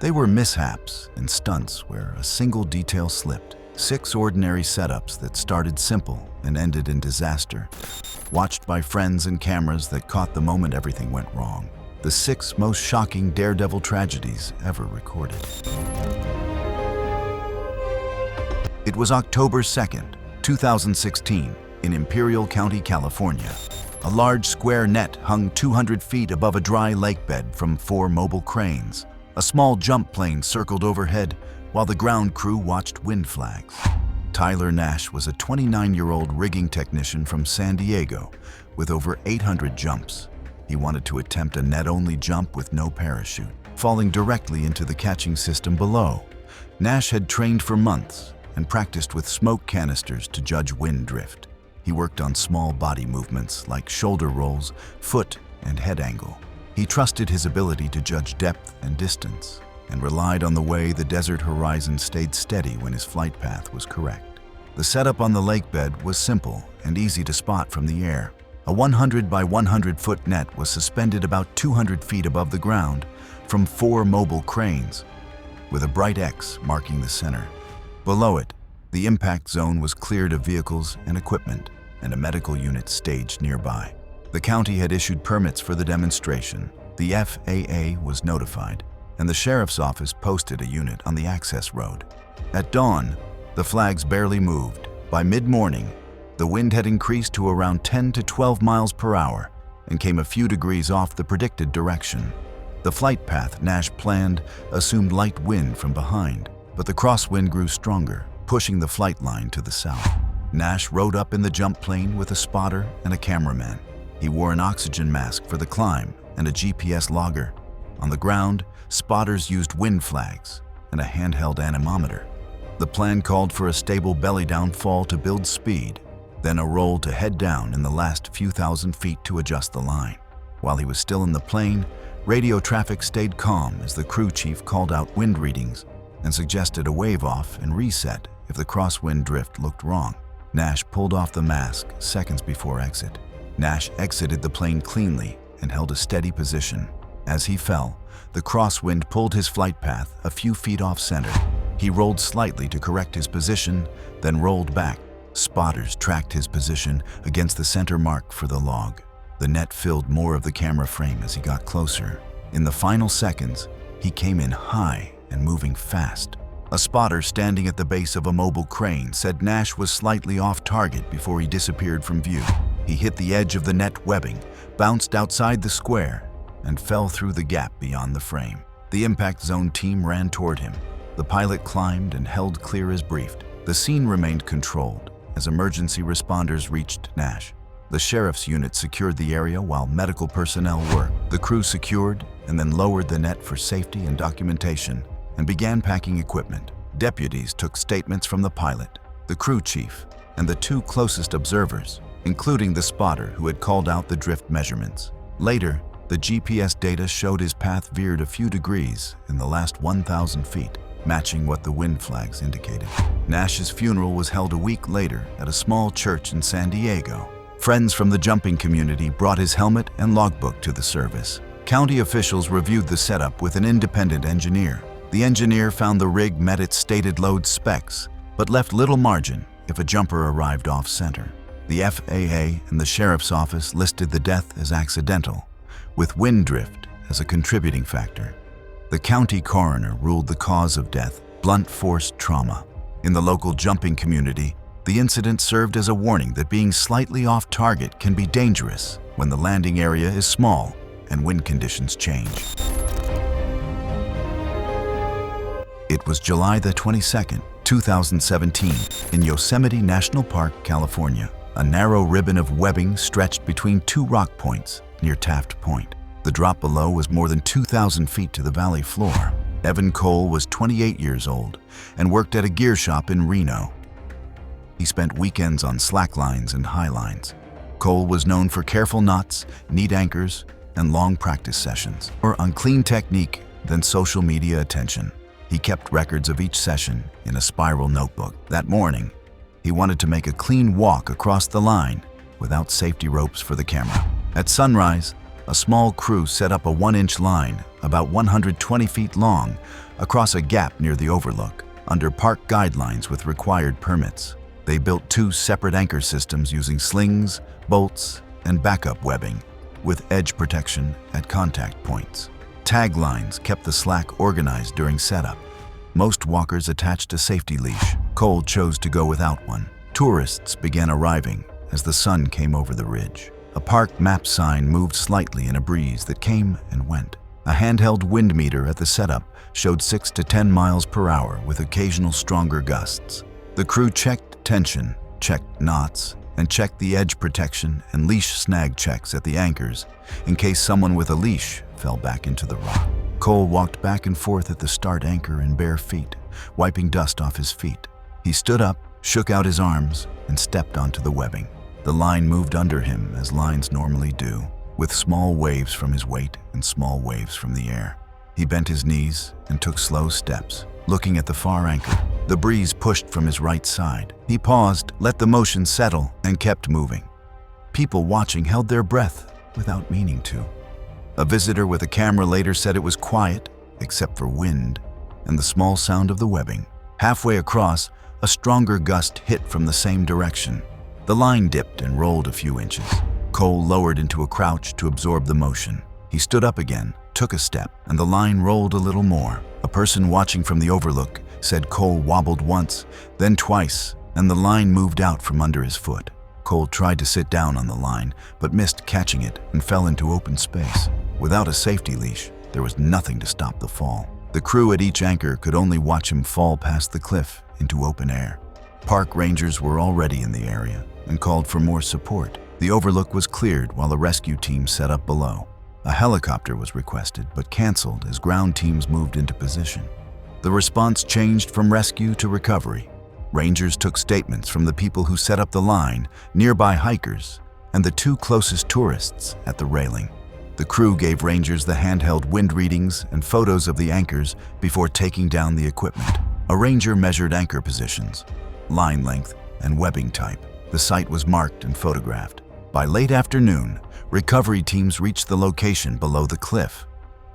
They were mishaps and stunts where a single detail slipped. 6 ordinary setups that started simple and ended in disaster, watched by friends and cameras that caught the moment everything went wrong. The 6 most shocking Daredevil tragedies ever recorded. It was October 2nd, 2016, in Imperial County, California. A large square net hung 200 feet above a dry lake bed from 4 mobile cranes. A small jump plane circled overhead while the ground crew watched wind flags. Tyler Nash was a 29-year-old rigging technician from San Diego with over 800 jumps. He wanted to attempt a net-only jump with no parachute, falling directly into the catching system below. Nash had trained for months and practiced with smoke canisters to judge wind drift. He worked on small body movements like shoulder rolls, foot, and head angle. He trusted his ability to judge depth and distance, and relied on the way the desert horizon stayed steady when his flight path was correct. The setup on the lake bed was simple and easy to spot from the air. A 100 by 100 foot net was suspended about 200 feet above the ground from 4 mobile cranes, with a bright X marking the center. Below it, the impact zone was cleared of vehicles and equipment, and a medical unit staged nearby. The county had issued permits for the demonstration. The FAA was notified, and the sheriff's office posted a unit on the access road. At dawn, the flags barely moved. By mid-morning, the wind had increased to around 10 to 12 miles per hour and came a few degrees off the predicted direction. The flight path Nash planned assumed light wind from behind, but the crosswind grew stronger, pushing the flight line to the south. Nash rode up in the jump plane with a spotter and a cameraman. He wore an oxygen mask for the climb and a GPS logger. On the ground, spotters used wind flags and a handheld anemometer. The plan called for a stable belly-down fall to build speed, then a roll to head down in the last few thousand feet to adjust the line. While he was still in the plane, radio traffic stayed calm as the crew chief called out wind readings and suggested a wave off and reset if the crosswind drift looked wrong. Nash pulled off the mask seconds before exit. Nash exited the plane cleanly and held a steady position. As he fell, the crosswind pulled his flight path a few feet off center. He rolled slightly to correct his position, then rolled back. Spotters tracked his position against the center mark for the log. The net filled more of the camera frame as he got closer. In the final seconds, he came in high and moving fast. A spotter standing at the base of a mobile crane said Nash was slightly off target before he disappeared from view. He hit the edge of the net webbing, bounced outside the square, and fell through the gap beyond the frame. The impact zone team ran toward him. The pilot climbed and held clear as briefed. The scene remained controlled as emergency responders reached Nash. The sheriff's unit secured the area while medical personnel worked. The crew secured and then lowered the net for safety and documentation and began packing equipment. Deputies took statements from the pilot, the crew chief, and the 2 closest observers, including the spotter who had called out the drift measurements. Later, the GPS data showed his path veered a few degrees in the last 1,000 feet, matching what the wind flags indicated. Nash's funeral was held a week later at a small church in San Diego. Friends from the jumping community brought his helmet and logbook to the service. County officials reviewed the setup with an independent engineer. The engineer found the rig met its stated load specs, but left little margin if a jumper arrived off-center. The FAA and the sheriff's office listed the death as accidental, with wind drift as a contributing factor. The county coroner ruled the cause of death blunt force trauma. In the local jumping community, the incident served as a warning that being slightly off target can be dangerous when the landing area is small and wind conditions change. It was July the 22nd, 2017, in Yosemite National Park, California. A narrow ribbon of webbing stretched between 2 rock points near Taft Point. The drop below was more than 2,000 feet to the valley floor. Evan Cole was 28 years old and worked at a gear shop in Reno. He spent weekends on slacklines and highlines. Cole was known for careful knots, neat anchors, and long practice sessions. More on clean technique than social media attention. He kept records of each session in a spiral notebook. That morning, he wanted to make a clean walk across the line without safety ropes for the camera. At sunrise, A small crew set up a 1-inch line, about 120 feet long, across a gap near the overlook, under park guidelines with required permits. They built 2 separate anchor systems using slings, bolts, and backup webbing, with edge protection at contact points. Tag lines kept the slack organized during setup. Most walkers attached a safety leash. Cole chose to go without one. Tourists began arriving as the sun came over the ridge. A park map sign moved slightly in a breeze that came and went. A handheld wind meter at the setup showed 6 to 10 miles per hour with occasional stronger gusts. The crew checked tension, checked knots, and checked the edge protection and leash snag checks at the anchors in case someone with a leash fell back into the rock. Cole walked back and forth at the start anchor in bare feet, wiping dust off his feet. He stood up, shook out his arms, and stepped onto the webbing. The line moved under him as lines normally do, with small waves from his weight and small waves from the air. He bent his knees and took slow steps, looking at the far anchor. The breeze pushed from his right side. He paused, let the motion settle, and kept moving. People watching held their breath without meaning to. A visitor with a camera later said it was quiet, except for wind and the small sound of the webbing. Halfway across, a stronger gust hit from the same direction. The line dipped and rolled a few inches. Cole lowered into a crouch to absorb the motion. He stood up again, took a step, and the line rolled a little more. A person watching from the overlook said Cole wobbled once, then twice, and the line moved out from under his foot. Cole tried to sit down on the line, but missed catching it and fell into open space. Without a safety leash, there was nothing to stop the fall. The crew at each anchor could only watch him fall past the cliff into open air. Park rangers were already in the area and called for more support. The overlook was cleared while a rescue team set up below. A helicopter was requested but canceled as ground teams moved into position. The response changed from rescue to recovery. Rangers took statements from the people who set up the line, nearby hikers, and the 2 closest tourists at the railing. The crew gave rangers the handheld wind readings and photos of the anchors before taking down the equipment. A ranger measured anchor positions, line length, and webbing type. The site was marked and photographed. By late afternoon, recovery teams reached the location below the cliff.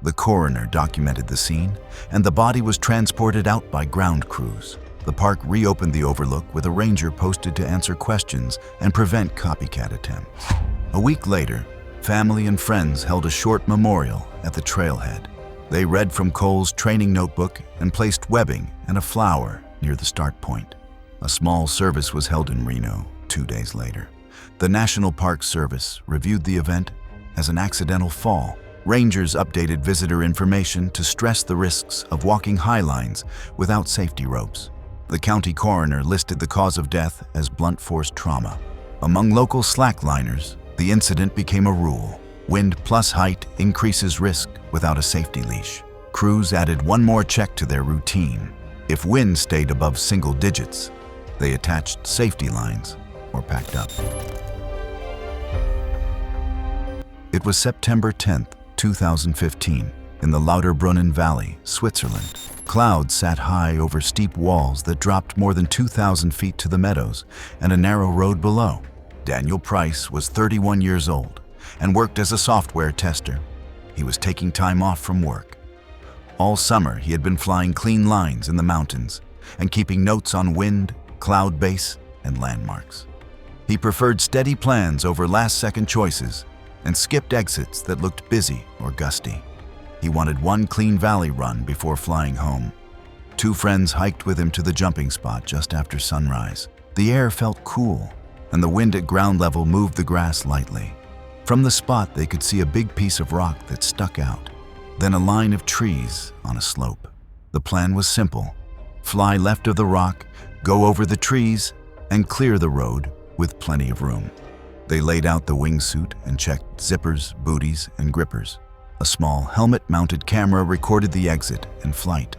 The coroner documented the scene, and the body was transported out by ground crews. The park reopened the overlook with a ranger posted to answer questions and prevent copycat attempts. A week later, family and friends held a short memorial at the trailhead. They read from Cole's training notebook and placed webbing and a flower near the start point. A small service was held in Reno 2 days later. The National Park Service reviewed the event as an accidental fall. Rangers updated visitor information to stress the risks of walking highlines without safety ropes. The county coroner listed the cause of death as blunt force trauma. Among local slackliners, the incident became a rule. Wind plus height increases risk without a safety leash. Crews added one more check to their routine. If wind stayed above single digits, they attached safety lines or packed up. It was September 10, 2015, in the Lauterbrunnen Valley, Switzerland. Clouds sat high over steep walls that dropped more than 2,000 feet to the meadows and a narrow road below. Daniel Price was 31 years old and worked as a software tester. He was taking time off from work. All summer, he had been flying clean lines in the mountains and keeping notes on wind, cloud base, and landmarks. He preferred steady plans over last-second choices and skipped exits that looked busy or gusty. He wanted one clean valley run before flying home. 2 friends hiked with him to the jumping spot just after sunrise. The air felt cool, and the wind at ground level moved the grass lightly. From the spot, they could see a big piece of rock that stuck out, then a line of trees on a slope. The plan was simple: fly left of the rock, go over the trees, and clear the road with plenty of room. They laid out the wingsuit and checked zippers, booties, and grippers. A small helmet-mounted camera recorded the exit and flight,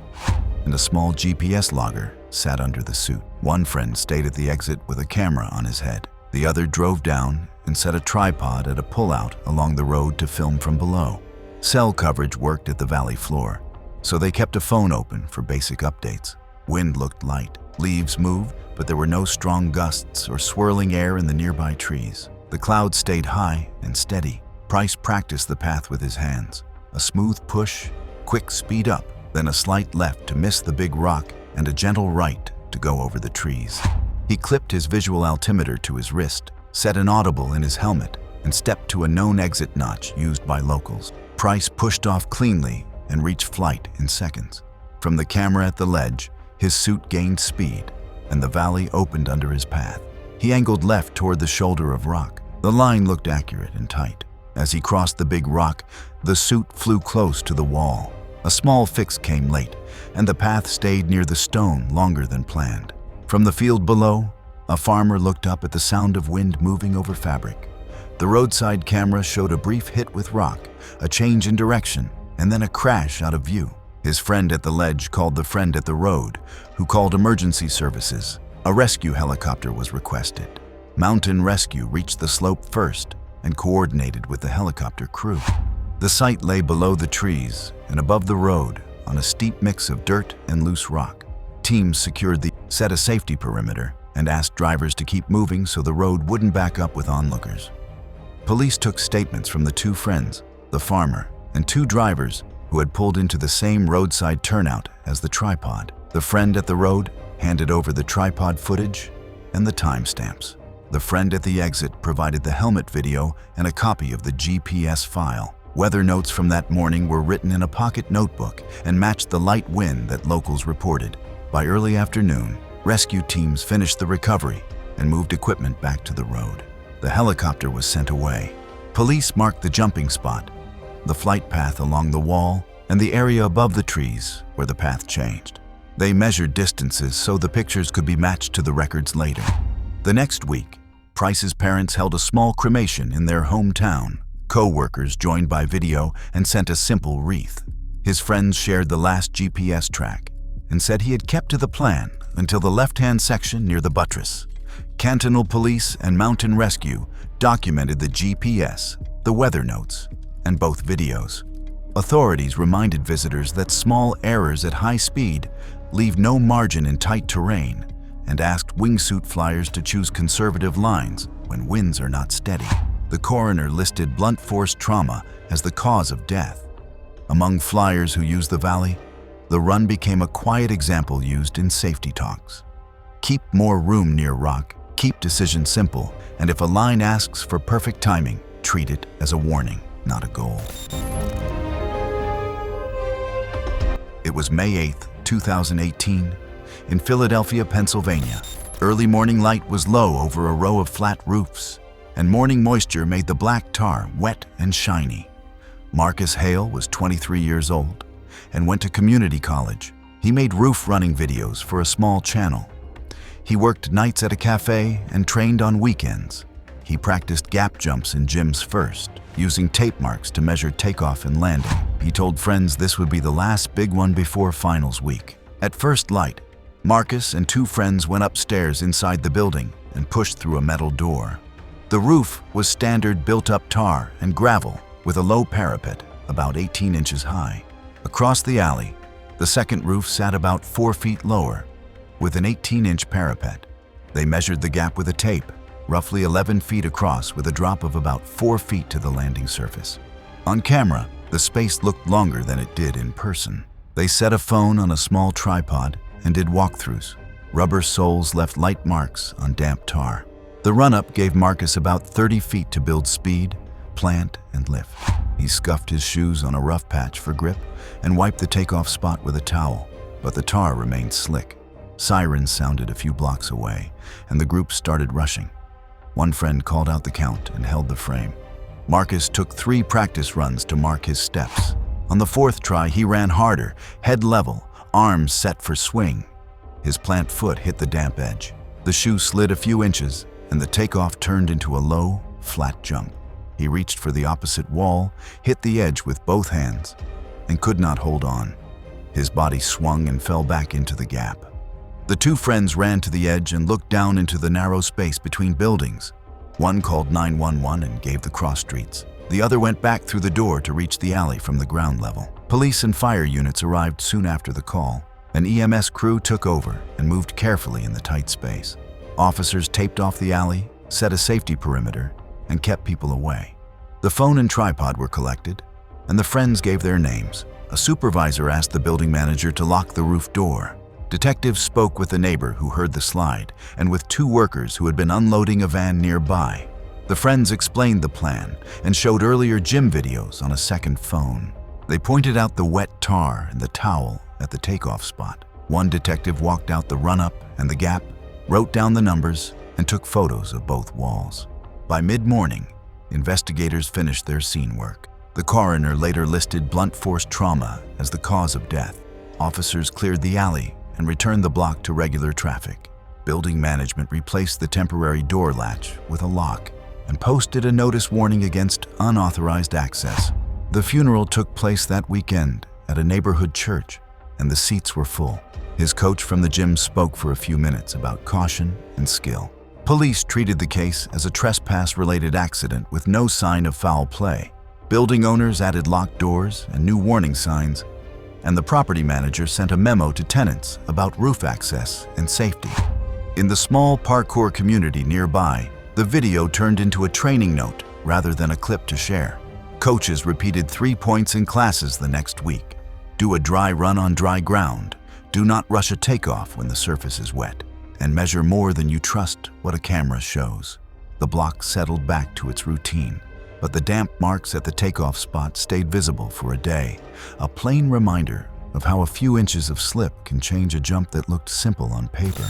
and a small GPS logger sat under the suit. One friend stayed at the exit with a camera on his head. The other drove down and set a tripod at a pullout along the road to film from below. Cell coverage worked at the valley floor, so they kept a phone open for basic updates. Wind looked light. Leaves moved, but there were no strong gusts or swirling air in the nearby trees. The clouds stayed high and steady. Price practiced the path with his hands. A smooth push, quick speed up, then a slight left to miss the big rock, and a gentle right to go over the trees. He clipped his visual altimeter to his wrist, set an audible in his helmet, and stepped to a known exit notch used by locals. Price pushed off cleanly and reached flight in seconds. From the camera at the ledge, his suit gained speed, and the valley opened under his path. He angled left toward the shoulder of rock. The line looked accurate and tight. As he crossed the big rock, the suit flew close to the wall. A small fix came late, and the path stayed near the stone longer than planned. From the field below, a farmer looked up at the sound of wind moving over fabric. The roadside camera showed a brief hit with rock, a change in direction, and then a crash out of view. His friend at the ledge called the friend at the road, who called emergency services. A rescue helicopter was requested. Mountain Rescue reached the slope first and coordinated with the helicopter crew. The site lay below the trees and above the road on a steep mix of dirt and loose rock. Teams set a safety perimeter and asked drivers to keep moving so the road wouldn't back up with onlookers. Police took statements from the two friends, the farmer, and two drivers who had pulled into the same roadside turnout as the tripod. The friend at the road handed over the tripod footage and the timestamps. The friend at the exit provided the helmet video and a copy of the GPS file. Weather notes from that morning were written in a pocket notebook and matched the light wind that locals reported. By early afternoon, rescue teams finished the recovery and moved equipment back to the road. The helicopter was sent away. Police marked the jumping spot, the flight path along the wall, and the area above the trees where the path changed. They measured distances so the pictures could be matched to the records later. The next week, Price's parents held a small cremation in their hometown. Co-workers joined by video and sent a simple wreath. His friends shared the last GPS track and said he had kept to the plan until the left-hand section near the buttress. Cantonal Police and Mountain Rescue documented the GPS, the weather notes, and both videos. Authorities reminded visitors that small errors at high speed leave no margin in tight terrain and asked wingsuit flyers to choose conservative lines when winds are not steady. The coroner listed blunt force trauma as the cause of death. Among flyers who used the valley, the run became a quiet example used in safety talks. Keep more room near rock, keep decisions simple, and if a line asks for perfect timing, treat it as a warning, not a goal. It was May 8, 2018, in Philadelphia, Pennsylvania. Early morning light was low over a row of flat roofs, and morning moisture made the black tar wet and shiny. Marcus Hale was 23 years old and went to community college. He made roof running videos for a small channel. He worked nights at a cafe and trained on weekends. He practiced gap jumps in gyms first, using tape marks to measure takeoff and landing. He told friends this would be the last big one before finals week. At first light, Marcus and two friends went upstairs inside the building and pushed through a metal door. The roof was standard built-up tar and gravel with a low parapet about 18 inches high. Across the alley, the second roof sat about 4 feet lower with an 18-inch parapet. They measured the gap with a tape, roughly 11 feet across with a drop of about 4 feet to the landing surface. On camera, the space looked longer than it did in person. They set a phone on a small tripod and did walkthroughs. Rubber soles left light marks on damp tar. The run-up gave Marcus about 30 feet to build speed, plant, and lift. He scuffed his shoes on a rough patch for grip and wiped the takeoff spot with a towel, but the tar remained slick. Sirens sounded a few blocks away, and the group started rushing. One friend called out the count and held the frame. Marcus took 3 practice runs to mark his steps. On the 4th try, he ran harder, head level, arms set for swing. His plant foot hit the damp edge. The shoe slid a few inches, and the takeoff turned into a low, flat jump. He reached for the opposite wall, hit the edge with both hands, and could not hold on. His body swung and fell back into the gap. The two friends ran to the edge and looked down into the narrow space between buildings. One called 911 and gave the cross streets. The other went back through the door to reach the alley from the ground level. Police and fire units arrived soon after the call. An EMS crew took over and moved carefully in the tight space. Officers taped off the alley, set a safety perimeter, and kept people away. The phone and tripod were collected, and the friends gave their names. A supervisor asked the building manager to lock the roof door. Detectives spoke with a neighbor who heard the slide and with 2 workers who had been unloading a van nearby. The friends explained the plan and showed earlier gym videos on a second phone. They pointed out the wet tar and the towel at the takeoff spot. One detective walked out the run-up and the gap, wrote down the numbers, and took photos of both walls. By mid-morning, investigators finished their scene work. The coroner later listed blunt force trauma as the cause of death. Officers cleared the alley and returned the block to regular traffic. Building management replaced the temporary door latch with a lock and posted a notice warning against unauthorized access. The funeral took place that weekend at a neighborhood church, and the seats were full. His coach from the gym spoke for a few minutes about caution and skill. Police treated the case as a trespass-related accident with no sign of foul play. Building owners added locked doors and new warning signs, and the property manager sent a memo to tenants about roof access and safety. In the small parkour community nearby, the video turned into a training note rather than a clip to share. Coaches repeated 3 points in classes the next week. Do a dry run on dry ground. Do not rush a takeoff when the surface is wet. And measure more than you trust what a camera shows. The block settled back to its routine, but the damp marks at the takeoff spot stayed visible for a day, a plain reminder of how a few inches of slip can change a jump that looked simple on paper.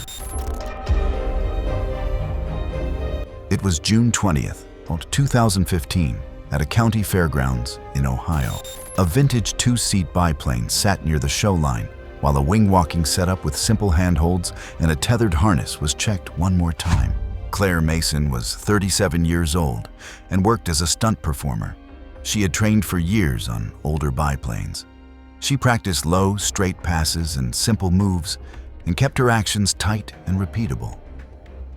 It was June 20th, 2015, at a county fairgrounds in Ohio. A vintage 2-seat biplane sat near the show line, while a wing-walking setup with simple handholds and a tethered harness was checked one more time. Claire Mason was 37 years old and worked as a stunt performer. She had trained for years on older biplanes. She practiced low, straight passes and simple moves and kept her actions tight and repeatable.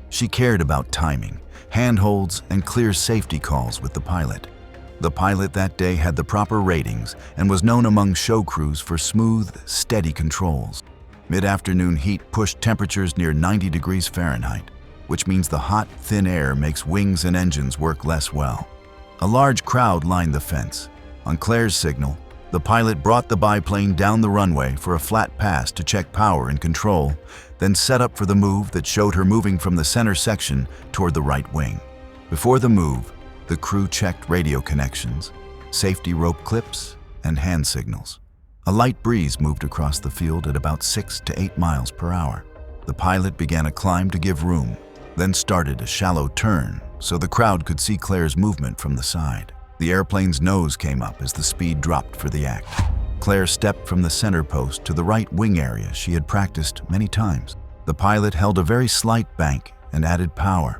She cared about timing, handholds, and clear safety calls with the pilot. The pilot that day had the proper ratings and was known among show crews for smooth, steady controls. Mid-afternoon heat pushed temperatures near 90 degrees Fahrenheit, which means the hot, thin air makes wings and engines work less well. A large crowd lined the fence. On Claire's signal, the pilot brought the biplane down the runway for a flat pass to check power and control, then set up for the move that showed her moving from the center section toward the right wing. Before the move, the crew checked radio connections, safety rope clips, and hand signals. A light breeze moved across the field at about 6 to 8 miles per hour. The pilot began a climb to give room, then started a shallow turn so the crowd could see Claire's movement from the side. The airplane's nose came up as the speed dropped for the act. Claire stepped from the center post to the right wing area she had practiced many times. The pilot held a very slight bank and added power,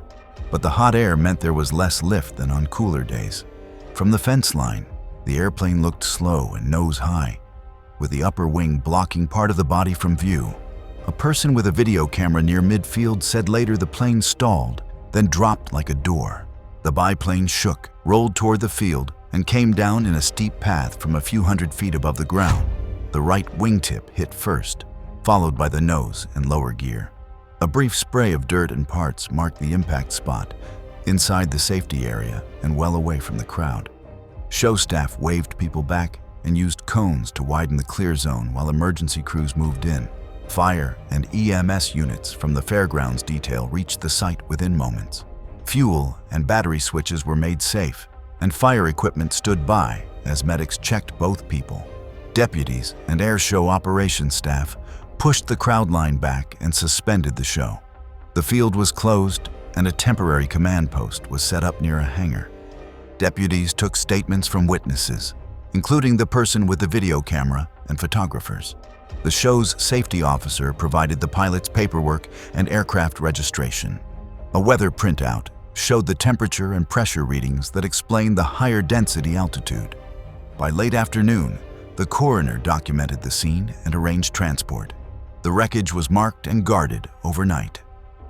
but the hot air meant there was less lift than on cooler days. From the fence line, the airplane looked slow and nose high, with the upper wing blocking part of the body from view. A person with a video camera near midfield said later the plane stalled, then dropped like a door. The biplane shook, rolled toward the field, and came down in a steep path from a few hundred feet above the ground. The right wingtip hit first, followed by the nose and lower gear. A brief spray of dirt and parts marked the impact spot, inside the safety area and well away from the crowd. Show staff waved people back and used cones to widen the clear zone while emergency crews moved in. Fire and EMS units from the fairgrounds detail reached the site within moments. Fuel and battery switches were made safe, and fire equipment stood by as medics checked both people. Deputies and air show operations staff pushed the crowd line back and suspended the show. The field was closed and a temporary command post was set up near a hangar. Deputies took statements from witnesses, including the person with the video camera and photographers. The show's safety officer provided the pilot's paperwork and aircraft registration. A weather printout showed the temperature and pressure readings that explained the higher density altitude. By late afternoon, the coroner documented the scene and arranged transport. The wreckage was marked and guarded overnight.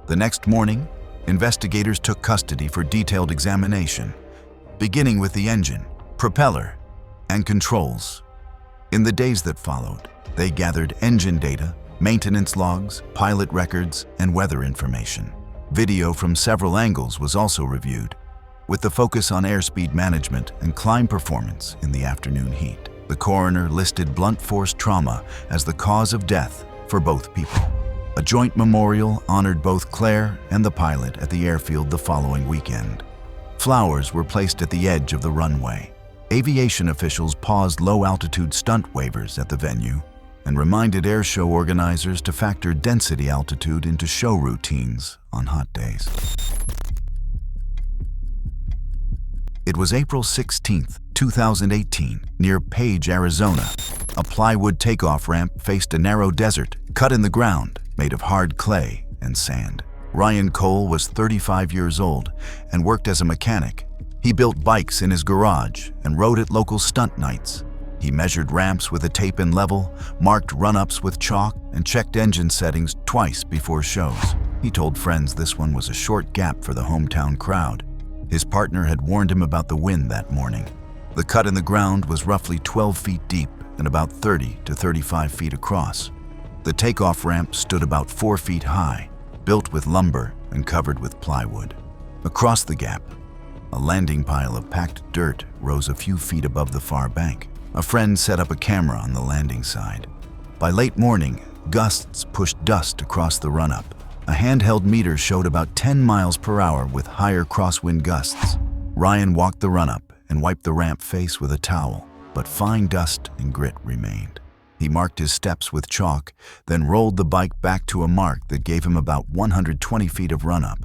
The next morning, investigators took custody for detailed examination, beginning with the engine, propeller, and controls. In the days that followed, they gathered engine data, maintenance logs, pilot records, and weather information. Video from several angles was also reviewed, with the focus on airspeed management and climb performance in the afternoon heat. The coroner listed blunt force trauma as the cause of death for both people. A joint memorial honored both Claire and the pilot at the airfield the following weekend. Flowers were placed at the edge of the runway. Aviation officials paused low-altitude stunt waivers at the venue and reminded airshow organizers to factor density altitude into show routines on hot days. It was April 16, 2018, near Page, Arizona. A plywood takeoff ramp faced a narrow desert cut in the ground made of hard clay and sand. Ryan Cole was 35 years old and worked as a mechanic. He built bikes in his garage and rode at local stunt nights. He measured ramps with a tape-in level, marked run-ups with chalk, and checked engine settings twice before shows. He told friends this one was a short gap for the hometown crowd. His partner had warned him about the wind that morning. The cut in the ground was roughly 12 feet deep and about 30 to 35 feet across. The takeoff ramp stood about 4 feet high, built with lumber and covered with plywood. Across the gap, a landing pile of packed dirt rose a few feet above the far bank. A friend set up a camera on the landing side. By late morning, gusts pushed dust across the run-up. A handheld meter showed about 10 miles per hour with higher crosswind gusts. Ryan walked the run-up and wiped the ramp face with a towel, but fine dust and grit remained. He marked his steps with chalk, then rolled the bike back to a mark that gave him about 120 feet of run-up.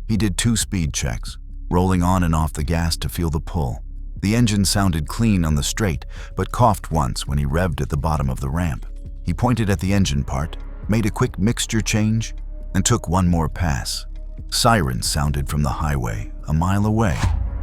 He did 2 speed checks, rolling on and off the gas to feel the pull. The engine sounded clean on the straight, but coughed once when he revved at the bottom of the ramp. He pointed at the engine part, made a quick mixture change, and took one more pass. Sirens sounded from the highway, a mile away.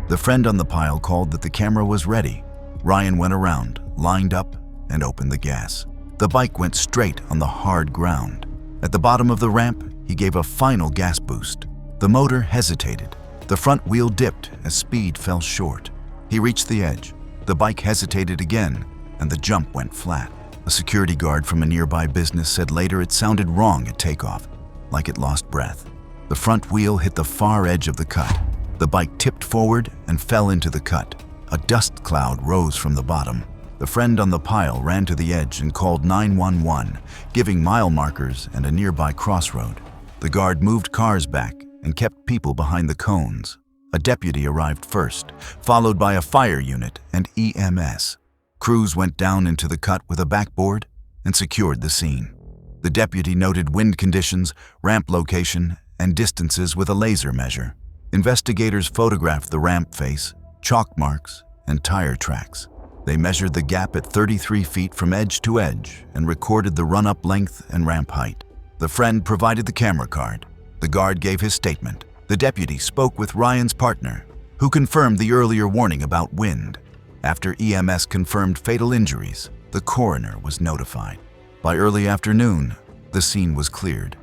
The friend on the pile called that the camera was ready. Ryan went around, lined up, and opened the gas. The bike went straight on the hard ground. At the bottom of the ramp, he gave a final gas boost. The motor hesitated. The front wheel dipped as speed fell short. He reached the edge. The bike hesitated again, and the jump went flat. A security guard from a nearby business said later it sounded wrong at takeoff, like it lost breath. The front wheel hit the far edge of the cut. The bike tipped forward and fell into the cut. A dust cloud rose from the bottom. The friend on the pile ran to the edge and called 911, giving mile markers and a nearby crossroad. The guard moved cars back and kept people behind the cones. A deputy arrived first, followed by a fire unit and EMS. Crews went down into the cut with a backboard and secured the scene. The deputy noted wind conditions, ramp location, and distances with a laser measure. Investigators photographed the ramp face, chalk marks, and tire tracks. They measured the gap at 33 feet from edge to edge and recorded the run-up length and ramp height. The friend provided the camera card. The guard gave his statement. The deputy spoke with Ryan's partner, who confirmed the earlier warning about wind. After EMS confirmed fatal injuries, the coroner was notified. By early afternoon, the scene was cleared.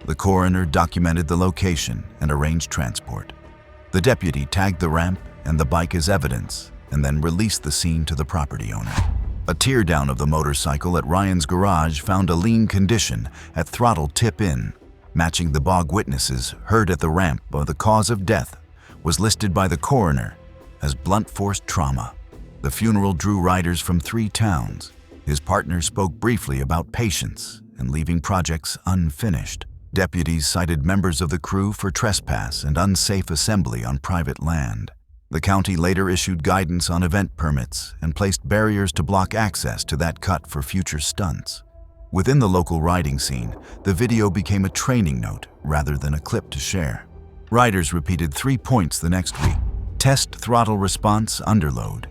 The coroner documented the location and arranged transport. The deputy tagged the ramp and the bike as evidence and then released the scene to the property owner. A teardown of the motorcycle at Ryan's garage found a lean condition at throttle tip-in, matching the bog witnesses heard at the ramp. The cause of death was listed by the coroner as blunt force trauma. The funeral drew riders from 3 towns. His partner spoke briefly about patience and leaving projects unfinished. Deputies cited members of the crew for trespass and unsafe assembly on private land. The county later issued guidance on event permits and placed barriers to block access to that cut for future stunts. Within the local riding scene, the video became a training note rather than a clip to share. Riders repeated 3 points the next week. Test throttle response underload.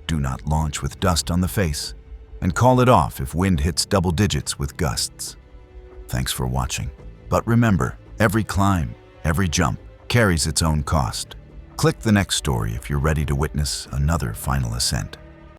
Do not launch with dust on the face. And call it off if wind hits double digits with gusts. Thanks for watching. But remember, every climb, every jump carries its own cost. Click the next story if you're ready to witness another final ascent.